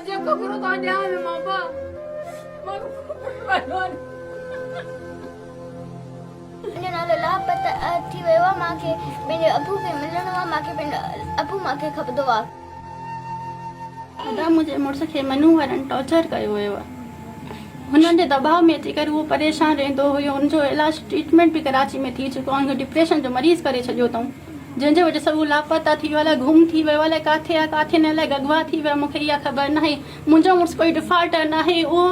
जेको करो तो ध्यान में बाबा मग बनवान मुंहिंजो नालो लापता थी वियो आहे। मूंखे पंहिंजे अबू खे मिलणो आहे। मूंखे पंहिंजो अबू मूंखे खपंदो आहे। अदा मुंहिंजे मुड़ुस खे मनू वारनि टॉर्चर कयो वियो आहे। हुननि जे दबाव में अची करे उहो परेशान रहंदो हुयो। हुनजो इलाज ट्रीटमेंट बि कराची में थी चुको आहे। डिप्रेशन जो मरीज़ करे छॾियो अथऊं, जंहिंजे वजह सां उहो लापता थी वियो आहे, गुम थी वियो आहे। किथे आहे किथे न, अलाए गगवा थी वियो आहे, मूंखे इहा ख़बर नाहे। मुंहिंजो मुड़ुस कोई डिफॉल्टर नाहे, उहो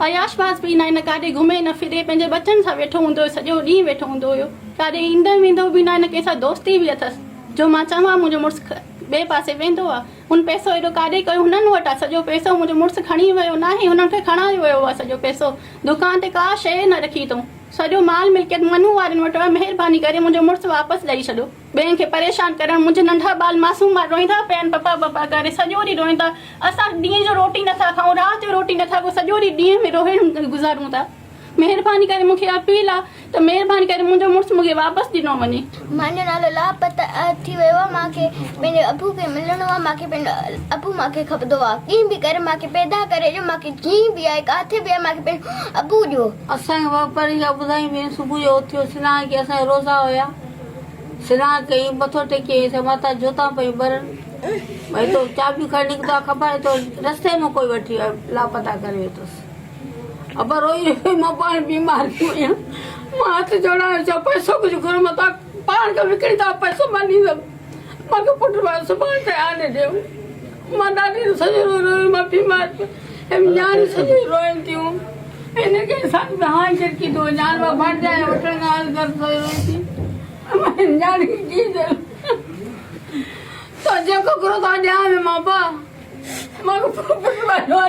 अयाशबाज़ बि न आहे, न काॾे घुमे न फिरे, पंहिंजे बचनि सां वेठो हूंदो हुयो, सॼो ॾींहुं वेठो हूंदो हुयो, काॾे ईंदो वेंदो बि न आहे, न कंहिंसां दोस्ती बि अथसि। जो मां चवां मुंहिंजो मुड़ुस ॿिए पासे वेंदो आहे, हुन पैसो एॾो काॾे कयो हुननि वटि आहे। सॼो पैसो मुंहिंजो मुड़ुस खणी वियो नाहे, हुननि खे खणायो वियो आहे सॼो पैसो। दुकान ते का शइ न रखी अथऊं, सॼो माल मिल्कियत मनू वारनि वटि आहे। महिरबानी करे मुंहिंजो मुड़ुस वापसि ॾेई छॾो। ॿियनि खे परेशान करणु, मुंहिंजे नंढा ॿार मासूम रोईंदा पिया आहिनि, पप्पा पप्पा करे सॼो ॾींहुं रोईंदा। असां ॾींहं जो रोटी नथा खाऊं, राति जो रोटी नथा खाऊं, सॼो ॾींहुं ॾींहं में रोहण गुज़ारूं था। महिरबानी करे मूंखे अपील आहे त महिरबानी करे मुंहिंजो मुड़ुस मूंखे वापसि ॾिनो वञे। मुंहिंजो नालो लापता थी वियो आहे। मूंखे पंहिंजे अबू खे मिलणो आहे। मूंखे पंहिंजो अबू मूंखे खपंदो आहे। कीअं बि करे मूंखे पैदा करे ॾियो। मूंखे जीअं बि आहे, किथे बि आहे, मूंखे पंहिंजो अबू ॾियो। असांखे वापस इहा ॿुधाई में सुबुह जो उथियो, सनानु कई, असांजा रोज़ा हुया, सनानु कई, मथो टेके, माता जोता पई ॿरनि, भई तो चाबियूं खणी निकितो आहे, ख़बर तो रस्ते में कोई वठी वियो, लापता करे वेठोसि। अब रोई रोई मां पाण बीमार थी वई आहियां। मां हथ जोड़ायो, चयो पैसो कुझु घुर, मां तव्हां पाण खे विकिणी था पैसो मां ॾींदमि। मूंखे पुटु भाउ सुभाणे ताईं आने ॾियो। मां ॾाढी सॼो रोई, मां बीमार ॼाण सॼी रोइनि थियूं। हिनखे इंसान में हाणे छिड़की थो, ॼाण मां भट जाए वठण ॻाल्हि कर रोई थी। ॼाण की तो जेको करो तो ध्यान में बाबा मग पुटु भाउ